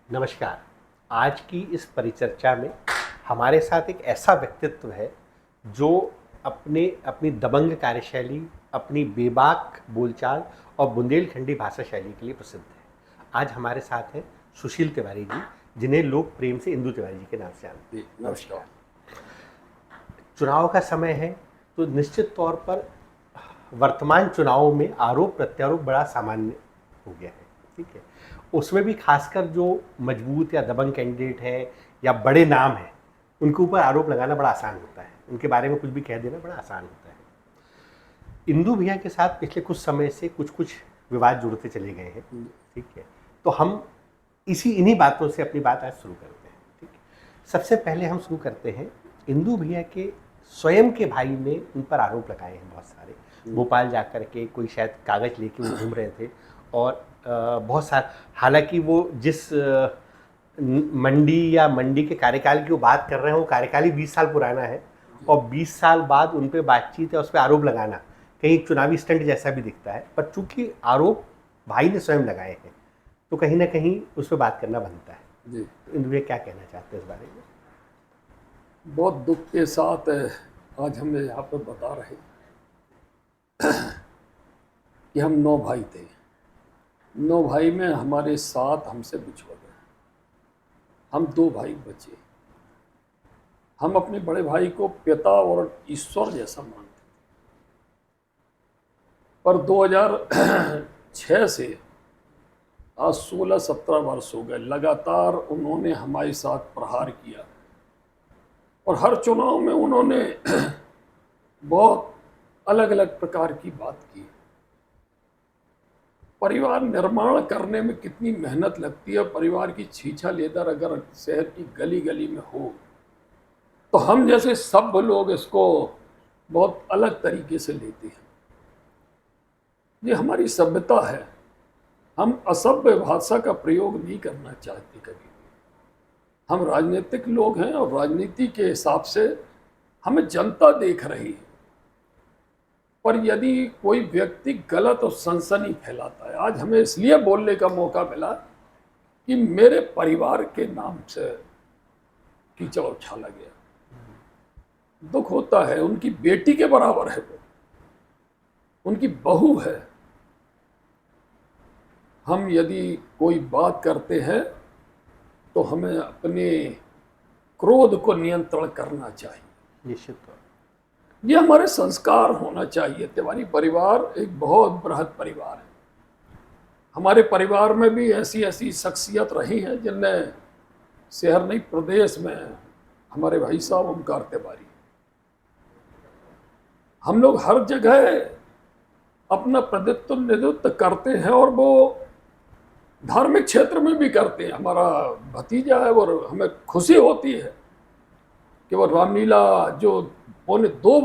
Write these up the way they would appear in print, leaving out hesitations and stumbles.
नमस्कार। आज की इस परिचर्चा में हमारे साथ एक ऐसा व्यक्तित्व है जो अपनी दबंग कार्यशैली, अपनी बेबाक बोलचाल और बुंदेलखंडी भाषा शैली के लिए प्रसिद्ध है। आज हमारे साथ हैं सुशील तिवारी जी, जिन्हें लोग प्रेम से इंदु तिवारी जी के नाम से जानते हैं। नमस्कार। चुनाव का समय है तो निश्चित तौर पर वर्तमान चुनावों में आरोप प्रत्यारोप बड़ा सामान्य हो गया है, ठीक है। उसमें भी खासकर जो मजबूत या दबंग कैंडिडेट हैं या बड़े नाम हैं, उनके ऊपर आरोप लगाना बड़ा आसान होता है, उनके बारे में कुछ भी कह देना बड़ा आसान होता है। इंदु भैया के साथ पिछले कुछ समय से कुछ विवाद जुड़ते चले गए हैं, ठीक है। तो हम इन्हीं बातों से अपनी बात आज शुरू करते हैं, ठीक है। सबसे पहले हम शुरू करते हैं, इंदु भैया के स्वयं के भाई ने उन पर आरोप लगाए हैं बहुत सारे। भोपाल जाकर के कोई शायद कागज लेके वो घूम रहे थे और बहुत सारे, हालांकि वो जिस मंडी के कार्यकाल की वो बात कर रहे हैं वो कार्यकाल ही 20 साल पुराना है और 20 साल बाद उन पे बातचीत या उस पर आरोप लगाना कहीं चुनावी स्टंट जैसा भी दिखता है, पर चूंकि आरोप भाई ने स्वयं लगाए हैं तो कहीं ना कहीं उस पर बात करना बनता है जी। इंदु भैया क्या कहना चाहते हैं इस बारे में? बहुत दुख के साथ आज हम यहाँ पर बता रहे कि हम 9 भाई थे। 9 भाई में हमारे 7 हमसे बिछड़ गए, हम 2 भाई बचे। हम अपने बड़े भाई को पिता और ईश्वर जैसा मानते थे, पर 2006 से आज 16-17 वर्ष हो गए, लगातार उन्होंने हमारे साथ प्रहार किया और हर चुनाव में उन्होंने बहुत अलग अलग प्रकार की बात की। परिवार निर्माण करने में कितनी मेहनत लगती है, परिवार की छीछा लेदर अगर शहर की गली गली में हो तो हम जैसे सब लोग इसको बहुत अलग तरीके से लेते हैं। ये हमारी सभ्यता है, हम असभ्य भाषा का प्रयोग नहीं करना चाहते कभी भी। हम राजनीतिक लोग हैं और राजनीति के हिसाब से हमें जनता देख रही है, पर यदि कोई व्यक्ति गलत और सनसनी फैलाता है, आज हमें इसलिए बोलने का मौका मिला कि मेरे परिवार के नाम से कीचड़ उछाला गया। दुख होता है, उनकी बेटी के बराबर है वो, उनकी बहू है। हम यदि कोई बात करते हैं तो हमें अपने क्रोध को नियंत्रण करना चाहिए, निश्चित तौर। ये हमारे संस्कार होना चाहिए। तिवारी परिवार एक बहुत बृहद परिवार है। हमारे परिवार में भी ऐसी ऐसी शख्सियत रही हैं जिनने शहर नहीं प्रदेश में, हमारे भाई साहब ओमकार तिवारी, हम लोग हर जगह अपना प्रतिनिधित्व करते हैं और वो धार्मिक क्षेत्र में भी करते हैं। हमारा भतीजा है और हमें खुशी होती है कि वो रामलीला जो पौने 200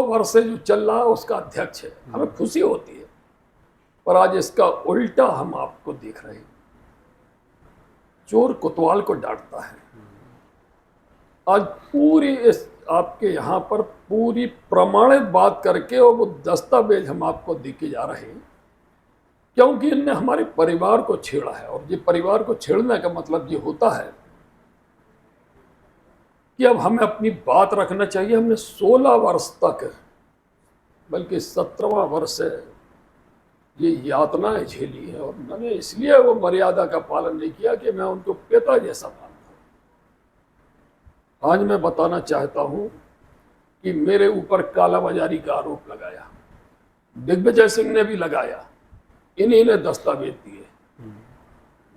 वर्ष से जो चल रहा है उसका अध्यक्ष है, हमें खुशी होती है। पर आज इसका उल्टा हम आपको देख रहे हैं, चोर कोतवाल को डांटता है। आज पूरी इस आपके यहाँ पर पूरी प्रमाणित बात करके और वो दस्तावेज हम आपको देके जा रहे हैं, क्योंकि इनने हमारे परिवार को छेड़ा है। और ये परिवार को छेड़ने का मतलब ये होता है कि अब हमें अपनी बात रखना चाहिए। हमने 16 वर्ष तक, बल्कि 17वां वर्ष से ये यातनाएं झेली है और मैंने इसलिए वो मर्यादा का पालन नहीं किया कि मैं उनको पिता जैसा मानता हूं। आज मैं बताना चाहता हूं कि मेरे ऊपर कालाबाजारी का आरोप लगाया, दिग्विजय सिंह ने भी लगाया, इन्हीं ने दस्तावेज दिए।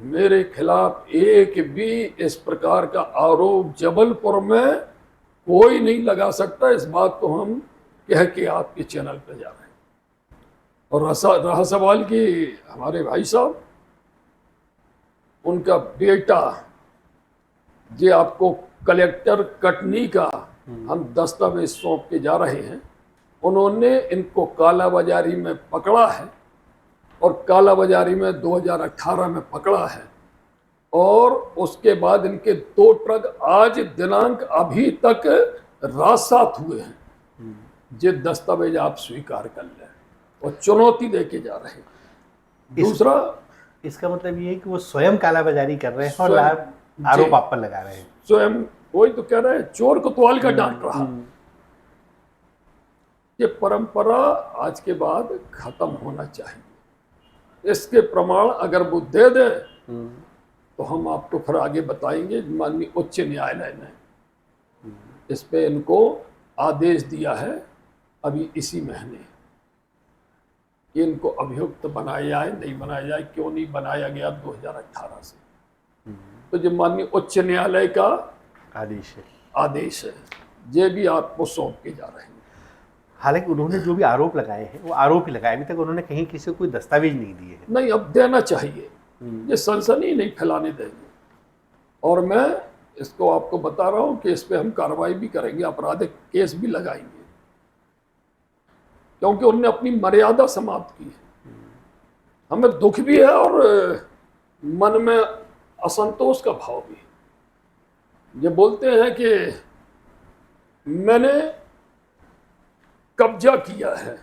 मेरे खिलाफ एक भी इस प्रकार का आरोप जबलपुर में कोई नहीं लगा सकता। इस बात को हम कह के आपके चैनल पर जा रहे हैं। और रहा सवाल कि हमारे भाई साहब, उनका बेटा, ये आपको कलेक्टर कटनी का हम दस्तावेज सौंप के जा रहे हैं उन्होंने इनको कालाबाजारी में पकड़ा है और कालाबाजारी में 2018 में पकड़ा है, और उसके बाद इनके 2 ट्रक आज दिनांक अभी तक रासात हुए हैं। ये दस्तावेज आप स्वीकार कर लें और चुनौती देके जा रहे हैं। दूसरा, इसका मतलब ये है कि वो स्वयं कालाबाजारी कर रहे हैं और स्वयं- आरोप आप पर लगा रहे हैं। स्वयं वही तो कह रहे हैं, चोर कोतवाल का डांट रहा। ये परंपरा आज के बाद खत्म होना चाहिए। इसके प्रमाण अगर वो दे दे तो हम आपको फिर आगे बताएंगे। माननीय उच्च न्यायालय ने इस पे इनको आदेश दिया है अभी इसी महीने कि इनको अभियुक्त बनाया जाए, नहीं बनाया जाए। क्यों नहीं बनाया गया 2018 से? तो जो माननीय उच्च न्यायालय का आदेश है, ये भी आपको सौंप के जा रहे हैं। हालांकि उन्होंने जो भी आरोप लगाए हैं वो आरोप ही लगाए, अभी तक उन्होंने कहीं किसी को कोई दस्तावेज नहीं दिए हैं। नहीं, अब देना चाहिए। ये सनसनी नहीं फैलाने देंगे। और मैं इसको आपको बता रहा हूं कि इस पे हम कार्रवाई भी करेंगे, आपराधिक केस भी लगाएंगे, क्योंकि उनने अपनी मर्यादा समाप्त की है। हमें दुख भी है और मन में असंतोष का भाव भी है। ये बोलते हैं कि मैंने कब्जा किया है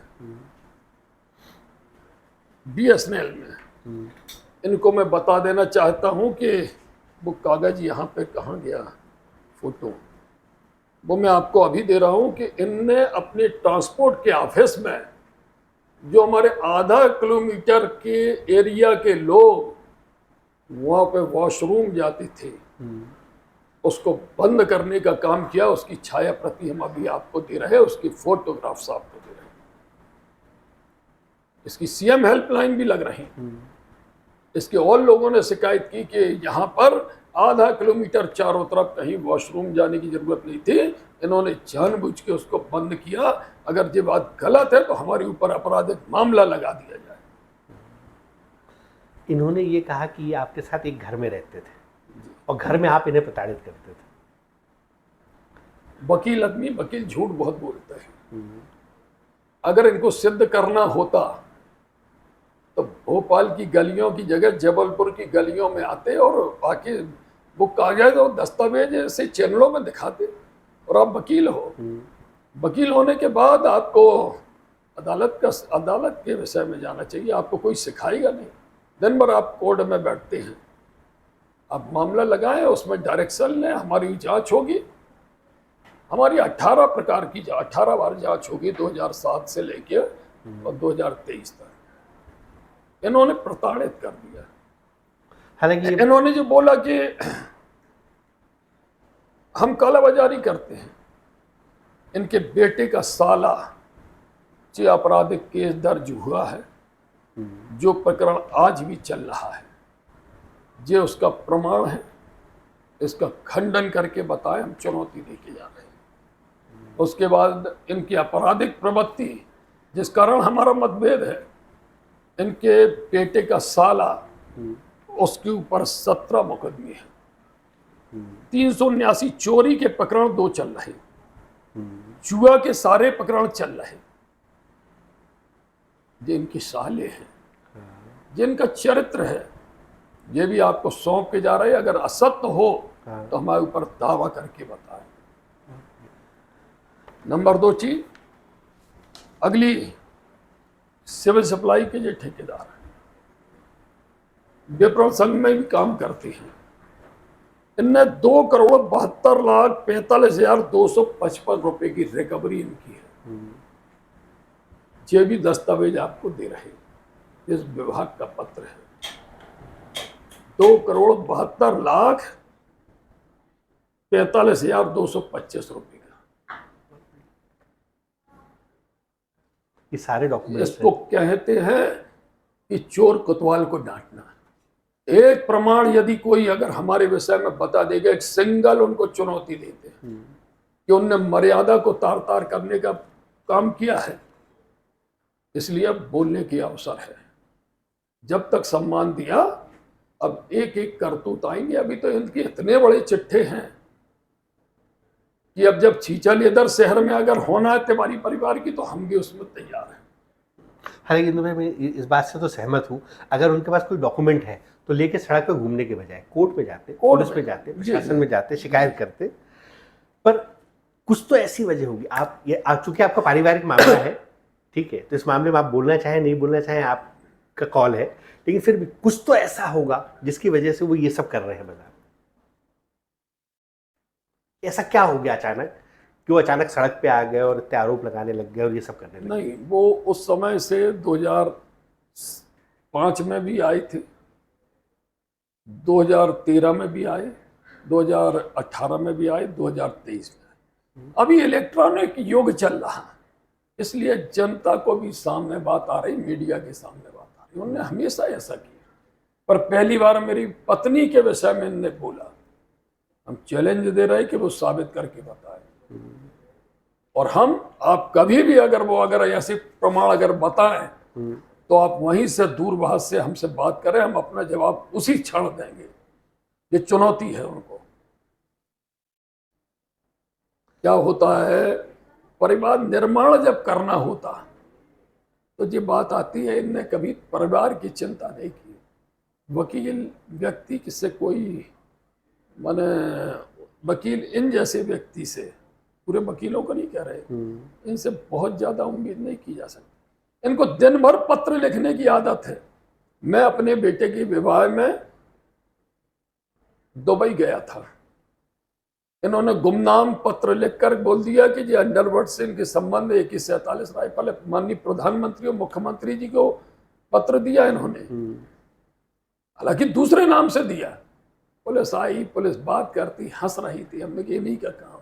बीएसएनएल में। इनको मैं बता देना चाहता हूं कि वो कागज यहाँ पे कहाँ गया, फोटो वो मैं आपको अभी दे रहा हूं कि इनने अपने ट्रांसपोर्ट के ऑफिस में जो हमारे आधा किलोमीटर के एरिया के लोग वहाँ पे वॉशरूम जाते थे, उसको बंद करने का काम किया। उसकी छाया प्रति हम अभी आपको दे रहे हैं, उसकी फोटोग्राफ्स आपको दे रहे हैं। इसकी सीएम हेल्पलाइन भी लग रही है। इसके और लोगों ने शिकायत की कि यहाँ पर आधा किलोमीटर चारों तरफ कहीं वॉशरूम जाने की जरूरत नहीं थी, इन्होंने जानबूझ के उसको बंद किया। अगर ये बात गलत है तो हमारे ऊपर आपराधिक मामला लगा दिया जाए। इन्होंने ये कहा कि ये आपके साथ एक घर में रहते थे और घर में आप इन्हें प्रताड़ित करते थे। वकील आदमी, वकील झूठ बहुत बोलता है। अगर इनको सिद्ध करना होता तो भोपाल की गलियों की जगह जबलपुर की गलियों में आते और आके वो कागज और दस्तावेज से चैनलों में दिखाते। और आप वकील हो, वकील होने के बाद आपको अदालत के विषय में जाना चाहिए। आपको कोई सिखाएगा नहीं। दिन भर आप कोर्ट में बैठते हैं, आप मामला लगाएं, उसमें डायरेक्शन लें, हमारी जांच होगी। हमारी 18 प्रकार की 18 बार जांच होगी 2007 से लेके और 2023 तक। इन्होंने प्रताड़ित कर दिया। हालांकि इन्होंने जो बोला कि हम कालाबाजारी करते हैं, इनके बेटे का साला जो आपराधिक केस दर्ज हुआ है, जो प्रकरण आज भी चल रहा है, ये उसका प्रमाण है। इसका खंडन करके बताएं, हम चुनौती देके जा रहे हैं। उसके बाद इनकी आपराधिक प्रवृत्ति, जिस कारण हमारा मतभेद है, इनके बेटे का साला, उसके ऊपर 17 मुकदमे हैं। 379 चोरी के प्रकरण 2 चल रहे, जुआ के सारे प्रकरण चल रहे। ये इनकी साले हैं, जिनका चरित्र है, ये भी आपको सौंप के जा रहे हैं। अगर असत्य हो तो हमारे ऊपर दावा करके बताएं। नंबर 2 चीज, अगली सिविल सप्लाई के जो ठेकेदार हैं, विपणन संघ में भी काम करते हैं, इनने 2,72,45,255 रुपए की रिकवरी इनकी है। ये भी दस्तावेज आपको दे रहे हैं, इस विभाग का पत्र है। 2,72,45,225 रुपए का। ये सारे डॉक्यूमेंट्स इसको कहते हैं कि चोर कोतवाल को डांटना। एक प्रमाण यदि कोई अगर हमारे विषय में बता देगा, एक सिंगल उनको चुनौती देते हैं कि उनने मर्यादा को तार तार करने का काम किया है, इसलिए अब बोलने की अवसर है। जब तक सम्मान दिया, अब एक एक करतूत आएंगे। अभी तो इनके इतने बड़े चिट्ठे हैं कि अब जब छीछा लेदर शहर में अगर होना है तिवारी परिवार की, तो हम भी उसमें तैयार हैं। हालांकि इंदु भाई, मैं इस बात से तो सहमत हूँ। अगर उनके पास कोई डॉक्यूमेंट है तो लेके सड़क पे घूमने के बजाय कोर्ट में जाते, पुलिस में जाते, जी, प्रशासन जी। में जाते, शिकायत करते। पर कुछ तो ऐसी वजह होगी। आप ये चूंकि आपका पारिवारिक मामला है, ठीक है, तो इस मामले में आप बोलना चाहें नहीं बोलना चाहें आपका कॉल है, लेकिन फिर भी कुछ तो ऐसा होगा जिसकी वजह से वो ये सब कर रहे हैं बाजार। ऐसा क्या हो गया अचानक कि वो अचानक सड़क पे आ गए और इतने आरोप लगाने लग गए और ये सब करने लगे? नहीं, वो उस समय से 2005 में भी आए थे, 2013 में भी आए, 2018 में भी आए, 2023 में आए। अभी इलेक्ट्रॉनिक युग चल रहा है, इसलिए जनता को भी सामने बात आ रही, मीडिया के सामने बात आ रही। उन्होंने हमेशा ऐसा किया, पर पहली बार मेरी पत्नी के विषय में इन्होंने बोला। हम चैलेंज दे रहे कि वो साबित करके बताए, और हम, आप कभी भी अगर ऐसे प्रमाण अगर बताएं तो आप वहीं से दूरभाष से हमसे बात करें, हम अपना जवाब उसी क्षण देंगे। ये चुनौती है उनको। क्या होता है, परिवार निर्माण जब करना होता तो ये बात आती है, इनने कभी परिवार की चिंता नहीं की। वकील व्यक्ति से कोई, माने वकील इन जैसे व्यक्ति से, पूरे वकीलों को नहीं कह रहे, इनसे बहुत ज्यादा उम्मीद नहीं की जा सकती। इनको दिन भर पत्र लिखने की आदत है। मैं अपने बेटे के विवाह में दुबई गया था, इन्होंने गुमनाम पत्र लिखकर बोल दिया कि ये अंडरवर्ल्ड से इनके संबंध में AK-47 राइफल है। माननीय प्रधानमंत्री और मुख्यमंत्री जी को पत्र दिया इन्होंने, हालांकि दूसरे नाम से दिया। पुलिस आई, पुलिस बात करती, हंस रही थी। हमने कहा ये नहीं का काम है।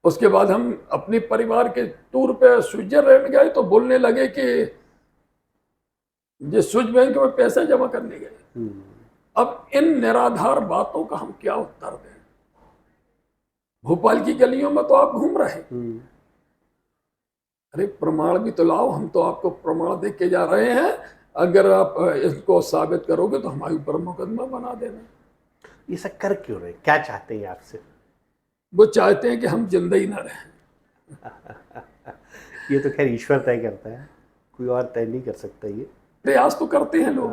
उसके बाद हम अपने परिवार के टूर पे स्विट्जरलैंड गए तो बोलने लगे कि ये स्विस बैंक में पैसे जमा करने गए। अब इन निराधार बातों का हम क्या उत्तर दें? भोपाल की गलियों में तो आप घूम रहे, अरे प्रमाण भी तो लाओ, हम तो आपको प्रमाण दे के जा रहे हैं, अगर आप इसको साबित करोगे तो हमारे ऊपर मुकदमा बना देना। ये सब कर क्यों रहे? क्या चाहते हैं आपसे? वो चाहते हैं कि हम जिंदा ही ना रहें। ये तो खैर ईश्वर तय करता है, कोई और तय नहीं कर सकता। ये प्रयास तो करते हैं लोग,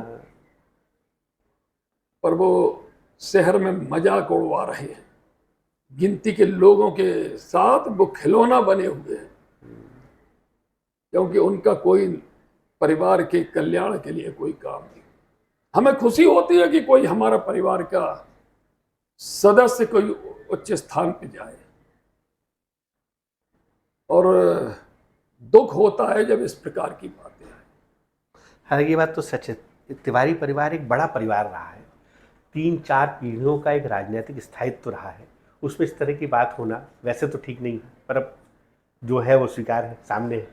पर वो शहर में मजाक उड़वा रहे हैं। गिनती के लोगों के साथ वो खिलौना बने हुए हैं, क्योंकि उनका कोई परिवार के कल्याण के लिए कोई काम नहीं। हमें खुशी होती है कि कोई हमारा परिवार का सदस्य कोई उच्च स्थान पे जाए, और दुख होता है जब इस प्रकार की बातें आए। हालांकि ये बात तो सच है, तिवारी परिवार एक बड़ा परिवार रहा है, 3-4 पीढ़ियों का एक राजनीतिक स्थायित्व रहा है। उसमें इस तरह की बात होना वैसे तो ठीक नहीं है, पर अब जो है वो स्वीकार है, सामने है।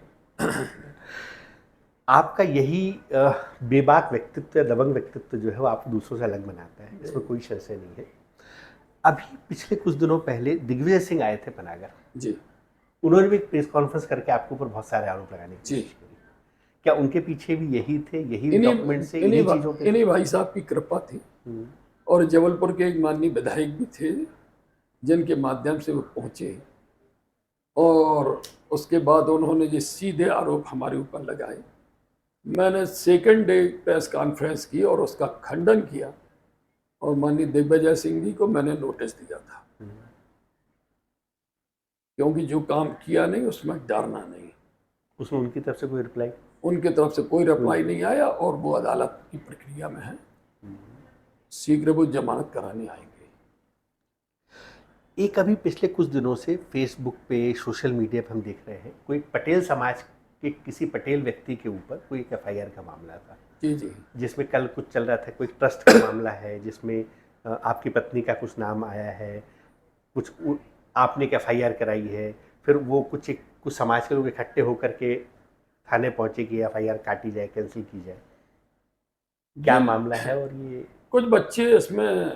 आपका यही बेबाक व्यक्तित्व या दबंग व्यक्तित्व जो है वो आप दूसरों से अलग बनाता है, इसमें कोई संशय नहीं है। अभी पिछले कुछ दिनों पहले दिग्विजय सिंह आए थे पनागर जी, उन्होंने भी एक प्रेस कॉन्फ्रेंस करके आपके ऊपर बहुत सारे आरोप लगाने की जी। कोशिश करी। क्या उनके पीछे भी यही थे, यही इन्हीं डॉक्यूमेंट से, इन्हीं इन्हीं चीजों पे? इन्हीं भाई साहब की कृपा थी, और जबलपुर के एक माननीय विधायक भी थे जिनके माध्यम से वो पहुंचे, और उसके बाद उन्होंने ये सीधे आरोप हमारे ऊपर लगाए। मैंने सेकंड डे प्रेस कॉन्फ्रेंस की और उसका खंडन किया, और माननीय दिग्विजय सिंह जी को मैंने नोटिस दिया था, क्योंकि जो काम किया नहीं उसमें डरना नहीं। उसमें उनकी तरफ से कोई रिप्लाई? उनके तरफ से कोई रिप्लाई नहीं आया, और वो अदालत की प्रक्रिया में है, शीघ्र वो जमानत कराने आएंगे। एक अभी पिछले कुछ दिनों से फेसबुक पे, सोशल मीडिया पे हम देख रहे हैं, कोई पटेल समाज के किसी पटेल व्यक्ति के ऊपर कोई एक FIR का मामला था। जी जी, जिसमें कल कुछ चल रहा था, कोई ट्रस्ट का मामला है जिसमें आपकी पत्नी का कुछ नाम आया है, कुछ आपने एक FIR कराई है, फिर वो कुछ समाज के लोग इकट्ठे होकर के थाने पहुंचे कि FIR काटी जाए, कैंसिल की जाए। क्या मामला है? और ये कुछ बच्चे इसमें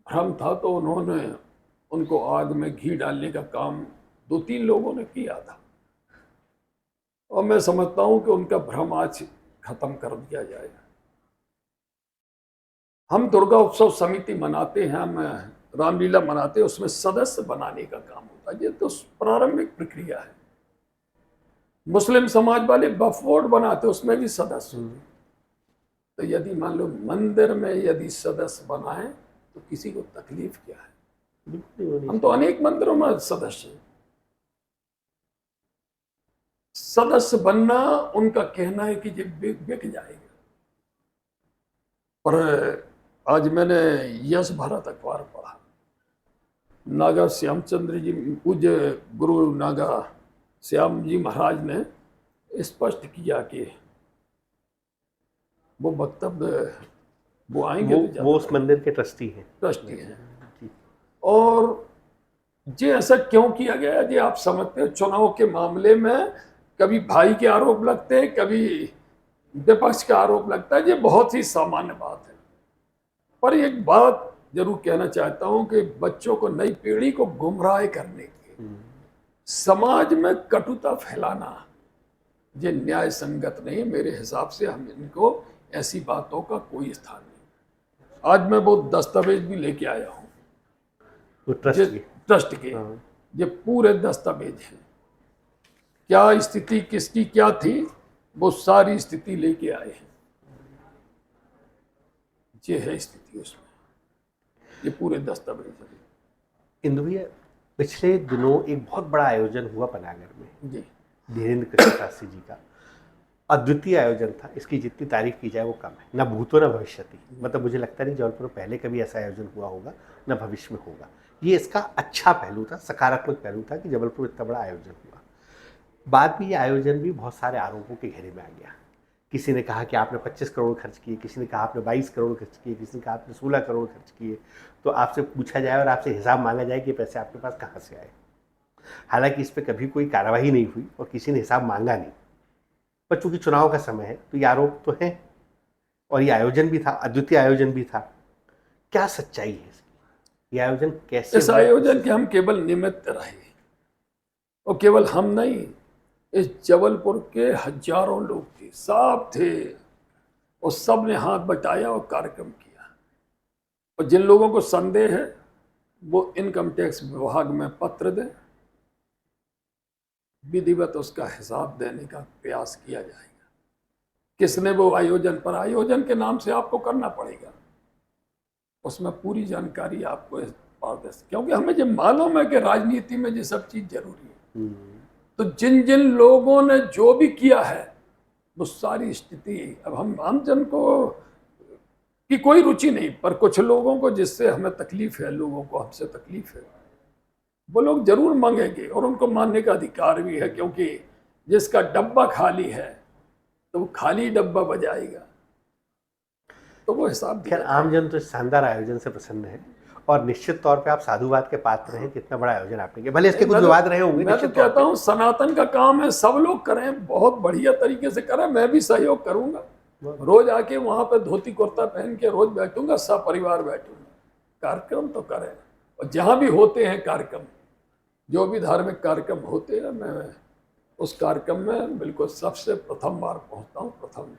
भ्रम था, तो उन्होंने उनको आग में घी डालने का काम 2-3 लोगों ने किया था, और मैं समझता हूं कि उनका भ्रम आज खत्म कर दिया जाएगा। हम दुर्गा उत्सव समिति मनाते हैं, हम रामलीला मनाते हैं उसमें सदस्य बनाने का काम होता है। ये तो प्रारंभिक प्रक्रिया है। मुस्लिम समाज वाले वक्फ बोर्ड बनाते हैं, उसमें भी सदस्य होते हैं। तो यदि मान लो मंदिर में यदि सदस्य बनाए तो किसी को तकलीफ क्या है? बिल्कुल नहीं होनी हम तो अनेक मंदिरों में सदस्य हैं। सदस्य बनना उनका कहना है कि ये बिक जाएगा। पर आज मैंने यश भारत अखबार पढ़ा, नागा श्यामचंद्र जी, पूज्य गुरु नागा श्याम जी महाराज ने स्पष्ट किया कि वो वक्तव्य वो आएंगे तो वो उस मंदिर के ट्रस्टी हैं। ट्रस्टी हैं। और ये ऐसा क्यों किया गया? जी आप समझते हो चुनाव के मामले में कभी भाई के आरोप लगते हैं, कभी विपक्ष का आरोप लगता है। ये बहुत ही सामान्य बात है। पर एक बात जरूर कहना चाहता हूं कि बच्चों को, नई पीढ़ी को गुमराह करने के, समाज में कटुता फैलाना ये न्याय संगत नहीं। मेरे हिसाब से हम इनको ऐसी बातों का कोई स्थान नहीं। आज मैं वो दस्तावेज भी लेके आया हूं, वो ट्रस्ट के ये पूरे दस्तावेज हैं। क्या स्थिति किसकी क्या थी वो सारी स्थिति लेके आए हैं। ये है स्थिति उसमें, ये पूरे दस्तावेज है। इंदु भैया, पिछले दिनों एक बहुत बड़ा आयोजन हुआ पनागर में जी, धीरेन्द्र कृष्ण शास्त्री जी का। अद्वितीय आयोजन था, इसकी जितनी तारीफ की जाए वो कम है। न भूतो न भविष्यति, मतलब मुझे लगता नहीं जबलपुर में पहले कभी ऐसा आयोजन हुआ होगा, न भविष्य में होगा। ये इसका अच्छा पहलू था, सकारात्मक पहलू था कि जबलपुर में इतना बड़ा आयोजन हुआ। बाद में ये आयोजन भी बहुत सारे आरोपों के घेरे में आ गया। किसी ने कहा कि आपने 25 करोड़ खर्च किए, किसी ने कहा आपने 22 करोड़ खर्च किए, किसी ने कहा आपने 16 करोड़ खर्च किए। तो आपसे पूछा जाए और आपसे हिसाब मांगा जाए कि पैसे आपके पास कहाँ से आए। हालांकि इस पर कभी कोई कार्रवाई नहीं हुई और किसी ने हिसाब मांगा नहीं, पर चूंकि चुनाव का समय है तो ये आरोप तो है। और ये आयोजन भी था, अद्वितीय आयोजन भी था। क्या सच्चाई है इसकी? ये आयोजन कैसे? इस आयोजन के हम केवल निमित्त रहे, और केवल हम नहीं, इस जबलपुर के हजारों लोग थे, सब थे, और सब ने हाथ बटाया और कार्यक्रम किया। और जिन लोगों को संदेह है वो इनकम टैक्स विभाग में पत्र दें, विधिवत उसका हिसाब देने का प्रयास किया जाएगा। किसने वो आयोजन के नाम से आपको करना पड़ेगा, उसमें पूरी जानकारी आपको पारदर्शी, क्योंकि हमें जो मालूम है कि राजनीति में ये सब चीज जरूरी है। तो जिन जिन लोगों ने जो भी किया है वो सारी स्थिति, अब हम आमजन को की कोई रुचि नहीं, पर कुछ लोगों को जिससे हमें तकलीफ है, लोगों को हमसे तकलीफ है, वो लोग जरूर मांगेंगे और उनको मानने का अधिकार भी है। क्योंकि जिसका डब्बा खाली है तो वो खाली डब्बा बजाएगा, तो वो हिसाब। खैर, आमजन तो इस शानदार आयोजन से प्रसन्न है और निश्चित तौर पे आप साधुवाद के पात्र हैं कि इतना बड़ा आयोजन आपने किया। भले इसके कुछ विवाद रहे होंगे, मैं तो कहता हूँ सनातन का काम है, सब लोग करें, बहुत बढ़िया तरीके से करें। मैं भी सहयोग करूंगा, रोज आके वहां पे धोती कुर्ता पहन के रोज बैठूंगा, सब परिवार बैठूंगा। कार्यक्रम तो करें, और जहां भी होते हैं कार्यक्रम, जो भी धार्मिक कार्यक्रम होते हैं, मैं उस कार्यक्रम में बिल्कुल सबसे प्रथम बार पहुंचता हूँ, प्रथम।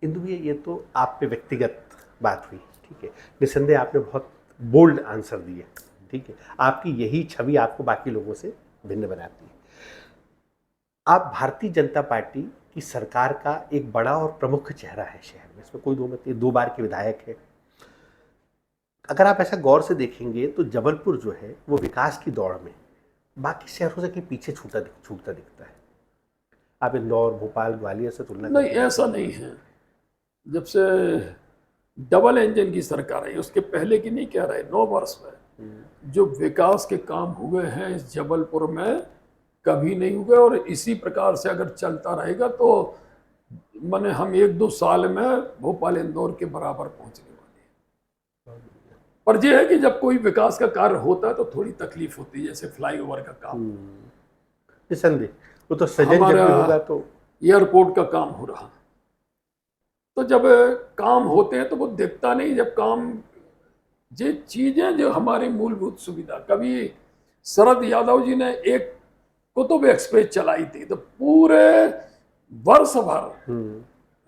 इंदु भैया, ये तो आप पे व्यक्तिगत बात हुई, ठीक है। निसंदेह आपने बहुत बोल्ड आंसर दिए, ठीक है। आपकी यही छवि आपको बाकी लोगों से भिन्न बनाती है। आप भारतीय जनता पार्टी की सरकार का एक बड़ा और प्रमुख चेहरा है शहर में, इसमें कोई दो मत नहीं, 2 बार के विधायक है। अगर आप ऐसा गौर से देखेंगे तो जबलपुर जो है वो विकास की दौड़ में बाकी शहरों से कहीं पीछे छूटता दिखता है। आप इंदौर, भोपाल, ग्वालियर से तुलना नहीं, ऐसा नहीं है। जब से डबल इंजन की सरकार आई, उसके पहले की नहीं कह रहे, 9 वर्ष में जो विकास के काम हुए हैं इस जबलपुर में कभी नहीं हुए। और इसी प्रकार से अगर चलता रहेगा तो माने हम 1-2 साल में भोपाल, इंदौर के बराबर पहुंचने वाले हैं। पर यह है कि जब कोई विकास का कार्य होता है तो थोड़ी तकलीफ होती है, जैसे फ्लाईओवर का काम। निसंदेह वो तो सजन जब भी होगा तो एयरपोर्ट का काम हो रहा, तो जब काम होते हैं तो वो दिखता नहीं। जब काम, ये चीजें जो हमारी मूलभूत सुविधा, कभी शरद यादव जी ने एक कुतुब एक्सप्रेस चलाई थी तो पूरे वर्ष भर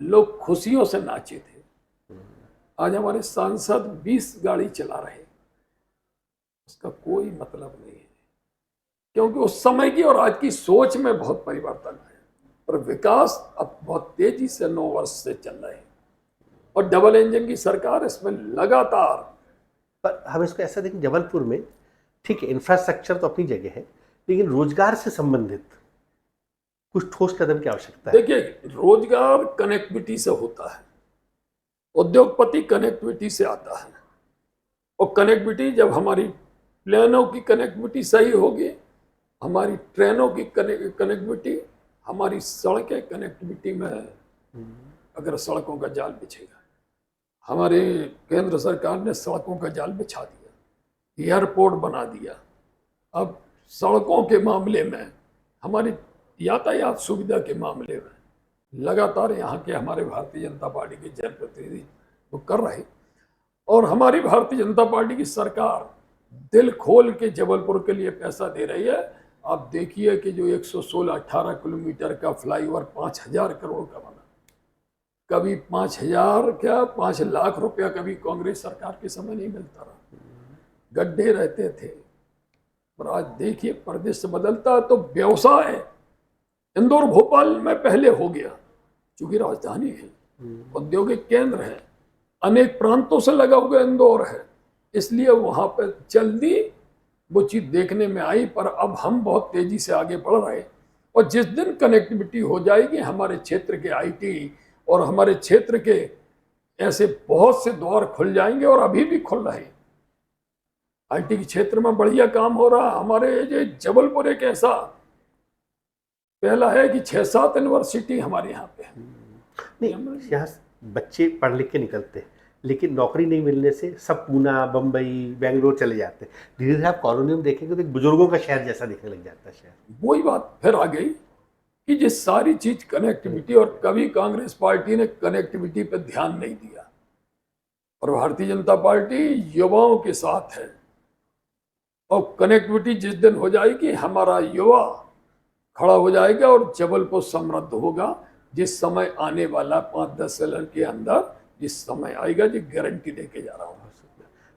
लोग खुशियों से नाचे थे। आज हमारे सांसद 20 गाड़ी चला रहे, उसका कोई मतलब नहीं है, क्योंकि उस समय की और आज की सोच में बहुत परिवर्तन है। पर विकास अब बहुत तेजी से 9 वर्ष से चल रहे हैं और डबल इंजन की सरकार इसमें लगातार। पर हम इसको ऐसा देखें, जबलपुर में ठीक है इंफ्रास्ट्रक्चर तो अपनी जगह है, लेकिन रोजगार से संबंधित कुछ ठोस कदम की आवश्यकता है। देखिए, रोजगार कनेक्टिविटी से होता है, उद्योगपति कनेक्टिविटी से आता है, और कनेक्टिविटी जब हमारी प्लेनों की कनेक्टिविटी सही होगी, हमारी ट्रेनों की कनेक्टिविटी, हमारी सड़कें कनेक्टिविटी में, अगर सड़कों का जाल बिछेगा, हमारे केंद्र सरकार ने सड़कों का जाल बिछा दिया, एयरपोर्ट बना दिया। अब सड़कों के मामले में, हमारी यातायात सुविधा के मामले में लगातार यहाँ के हमारे भारतीय जनता पार्टी के जनप्रतिनिधि वो कर रहे, और हमारी भारतीय जनता पार्टी की सरकार दिल खोल के जबलपुर के लिए पैसा दे रही है। आप देखिए कि जो 116-18 किलोमीटर का फ्लाईओवर 5,000 करोड़ का बना, कभी 5,000 क्या 5 लाख रुपया कभी कांग्रेस सरकार के समय नहीं मिलता रहा, गड्ढे रहते थे। पर आज देखिए प्रदेश बदलता तो व्यवसाय इंदौर भोपाल में पहले हो गया, क्योंकि राजधानी है, औद्योगिक केंद्र है, अनेक प्रांतों से लगा हुआ इंदौर है, इसलिए वहां पर जल्दी वो चीज देखने में आई। पर अब हम बहुत तेजी से आगे बढ़ रहे हैं, और जिस दिन कनेक्टिविटी हो जाएगी, हमारे क्षेत्र के आईटी और हमारे क्षेत्र के ऐसे बहुत से द्वार खुल जाएंगे, और अभी भी खुल रहे हैं। आईटी के क्षेत्र में बढ़िया काम हो रहा है। हमारे ये जबलपुर एक ऐसा पहला है कि 6-7 यूनिवर्सिटी हमारे यहाँ पे है। नहीं, यहाँ बच्चे पढ़ लिख के निकलते हैं, लेकिन नौकरी नहीं मिलने से सब पूना, बम्बई, बेंगलोर चले जाते हैं। धीरे धीरे आप कॉलोनी में देखेंगे तो एक बुजुर्गों का शहर जैसा दिखने लग जाता है शहर। वही बात फिर आ गई कि ये सारी चीज कनेक्टिविटी, और कभी कांग्रेस पार्टी ने कनेक्टिविटी पर ध्यान नहीं दिया, और भारतीय जनता पार्टी युवाओं के साथ है। और कनेक्टिविटी जिस दिन हो जाएगी, हमारा युवा खड़ा हो जाएगा और जबलपुर समृद्ध होगा। जिस समय आने वाला 5-10 साल के अंदर जिस समय आएगा, जो गारंटी देके जा रहा हूँ,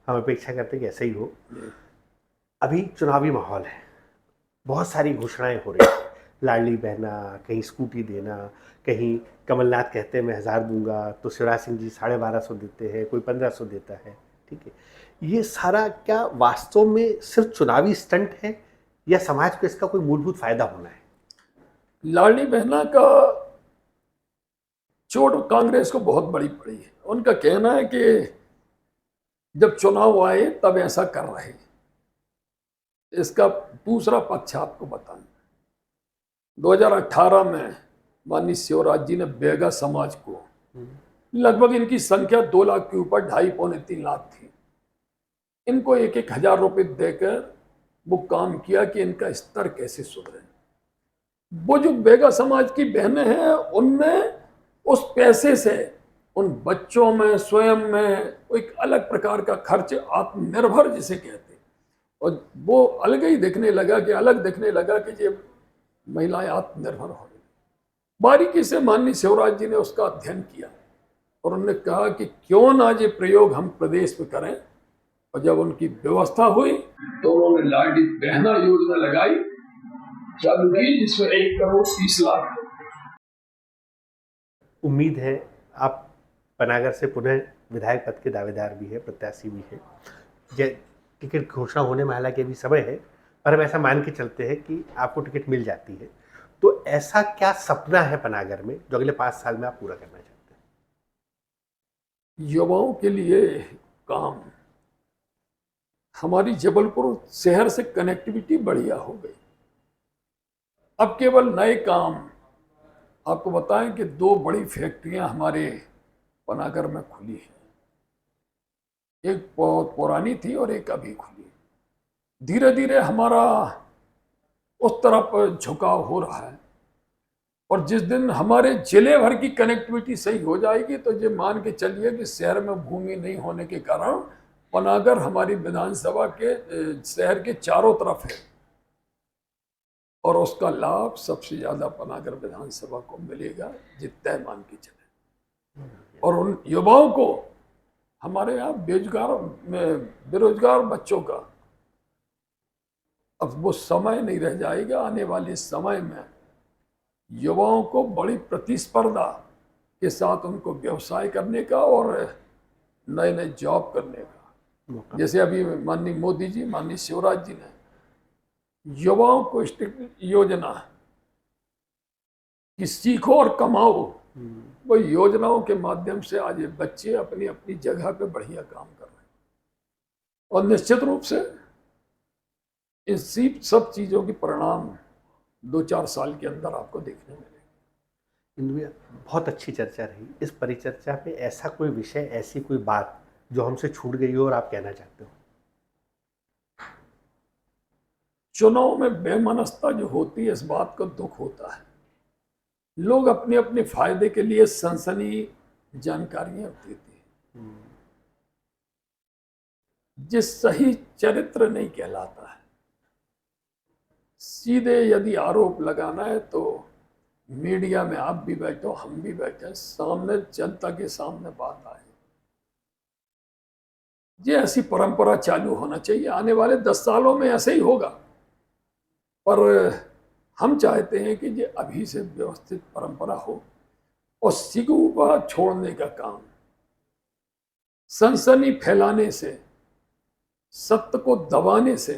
हम अपेक्षा करते हैं कि ऐसा ही हो। अभी चुनावी माहौल है, बहुत सारी घोषणाएं हो रही हैं, लाडली बहना, कहीं स्कूटी देना, कहीं कमलनाथ कहते हैं मैं 1,000 दूंगा, तो शिवराज सिंह जी 1250 देते हैं, कोई 1500 देता है। ठीक है, ये सारा क्या वास्तव में सिर्फ चुनावी स्टंट है, या समाज को इसका कोई मूलभूत फायदा होना है? लाडली बहना का चोट कांग्रेस को बहुत बड़ी पड़ी है। उनका कहना है कि जब चुनाव आए तब ऐसा कर रहे। इसका दूसरा पक्ष आपको बताएं, 2018 में माननीय शिवराज जी ने बेगा समाज को, लगभग इनकी संख्या 2 लाख के ऊपर, 2.5-3 लाख थी, इनको 1-1 हजार रुपए देकर वो काम किया कि इनका स्तर कैसे सुधरे। वो जो बेगा समाज की बहनें हैं, उनमें उस पैसे से उन बच्चों में, स्वयं में एक अलग प्रकार का खर्च, आत्मनिर्भर जिसे कहते हैं, और वो अलग ही दिखने लगा कि ये महिलाएं आत्मनिर्भर हो गई। बारीकी से माननीय शिवराज जी ने उसका अध्ययन किया, और उन्होंने कहा कि क्यों ना ये प्रयोग हम प्रदेश में करें। और जब उनकी व्यवस्था हुई तो उन्होंने लाडली बहना योजना लगाई, चालू की, जिसमें 1,30,00,000। उम्मीद है आप पनागर से पुनः विधायक पद के दावेदार भी है, प्रत्याशी भी है। टिकट घोषणा होने में हालांकि अभी समय है, पर हम ऐसा मान के चलते हैं कि आपको टिकट मिल जाती है, तो ऐसा क्या सपना है पनागर में जो अगले 5 साल में आप पूरा करना चाहते हैं? युवाओं के लिए काम, हमारी जबलपुर शहर से कनेक्टिविटी बढ़िया हो गई। अब केवल नए काम, आपको बताएं कि 2 बड़ी फैक्ट्रियां हमारे पनागर में खुली हैं, एक बहुत पुरानी थी और एक अभी खुली। धीरे धीरे हमारा उस तरफ झुकाव हो रहा है, और जिस दिन हमारे जिले भर की कनेक्टिविटी सही हो जाएगी, तो ये मान के चलिए कि शहर में भूमि नहीं होने के कारण पनागर हमारी विधानसभा के शहर के चारों तरफ है, और उसका लाभ सबसे ज्यादा पनागर विधानसभा को मिलेगा, जितना मान के चले। और उन युवाओं को, हमारे यहाँ बेरोजगार बच्चों का अब वो समय नहीं रह जाएगा। आने वाले समय में युवाओं को बड़ी प्रतिस्पर्धा के साथ उनको व्यवसाय करने का और नए नए जॉब करने का, मौका। जैसे अभी माननीय मोदी जी, माननीय शिवराज जी ने युवाओं को योजना कि सीखो और कमाओ, वो योजनाओं के माध्यम से आज ये बच्चे अपनी अपनी जगह पे बढ़िया काम कर रहे हैं। और निश्चित रूप से इसी सब चीजों के परिणाम 2-4 साल के अंदर आपको देखने मिलेंगे। इंदु भैया, बहुत अच्छी चर्चा रही। इस परिचर्चा में ऐसा कोई विषय, ऐसी कोई बात जो हमसे छूट गई हो और आप कहना चाहते हो? चुनाव में बेमनस्ता जो होती है, इस बात का दुख होता है। लोग अपने अपने फायदे के लिए सनसनी जानकारियां देते हैं, जिस सही चरित्र नहीं कहलाता है। सीधे यदि आरोप लगाना है तो मीडिया में आप भी बैठो, हम भी बैठे, सामने जनता के सामने बात आए। ये ऐसी परंपरा चालू होना चाहिए। आने वाले 10 सालों में ऐसे ही होगा, पर हम चाहते हैं कि ये अभी से व्यवस्थित परंपरा हो और सिगुआ छोड़ने का काम, सनसनी फैलाने से, सत्य को दबाने से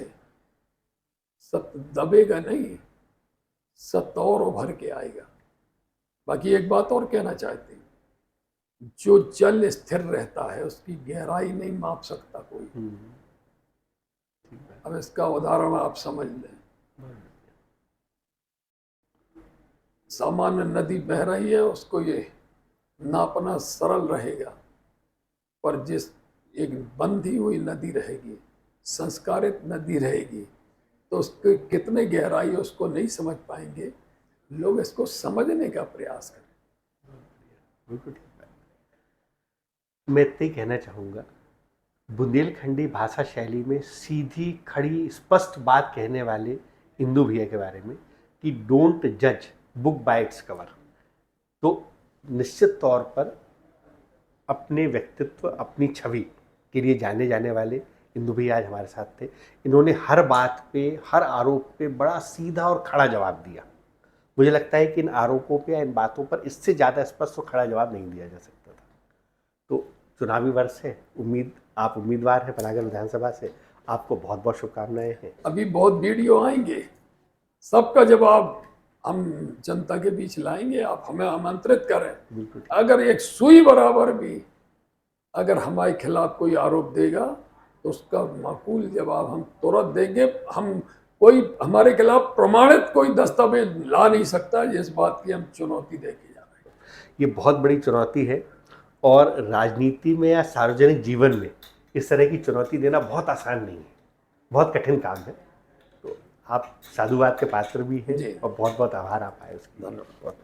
सत्य दबेगा नहीं, सत्य और उभर के आएगा। बाकी एक बात और कहना चाहते हैं, जो जल स्थिर रहता है उसकी गहराई नहीं माप सकता कोई। अब इसका उदाहरण आप समझ लें। सामान्य नदी बह रही है, उसको ये नापना सरल रहेगा, पर जिस एक बंधी हुई नदी रहेगी, संस्कारित नदी रहेगी, तो उसकी कितने गहराई उसको नहीं समझ पाएंगे। लोग इसको समझने का प्रयास करें। बिल्कुल ठीक बात। मैं इतना ही कहना चाहूँगा, बुंदेलखंडी भाषा शैली में सीधी खड़ी स्पष्ट बात कहने वाले इंदु भैया के बारे में कि डोंट जज बुक बाय इट्स कवर। तो निश्चित तौर पर अपने व्यक्तित्व, अपनी छवि के लिए जाने जाने वाले इंदु भैया आज हमारे साथ थे। इन्होंने हर बात पे, हर आरोप पे बड़ा सीधा और खड़ा जवाब दिया। मुझे लगता है कि इन आरोपों पे या इन बातों पर इससे ज़्यादा स्पष्ट और खड़ा जवाब नहीं दिया जा सकता था। तो चुनावी वर्ष है, आप उम्मीदवार हैं पनागर विधानसभा से, आपको बहुत बहुत शुभकामनाएं हैं। अभी बहुत वीडियो आएंगे, सबका जवाब हम जनता के बीच लाएंगे। आप हमें आमंत्रित करें। बिल्कुल। अगर एक सुई बराबर भी अगर हमारे खिलाफ कोई आरोप देगा तो उसका माकूल जवाब हम तुरंत देंगे। हम कोई हमारे खिलाफ प्रमाणित कोई दस्तावेज ला नहीं सकता, जिस बात की हम चुनौती देके जा रहे हैं। ये बहुत बड़ी चुनौती है और राजनीति में या सार्वजनिक जीवन में इस तरह की चुनौती देना बहुत आसान नहीं है, बहुत कठिन काम है। तो आप साधुवाद के पात्र भी हैं और बहुत बहुत आभार आप आए उसके लिए। धन्यवाद।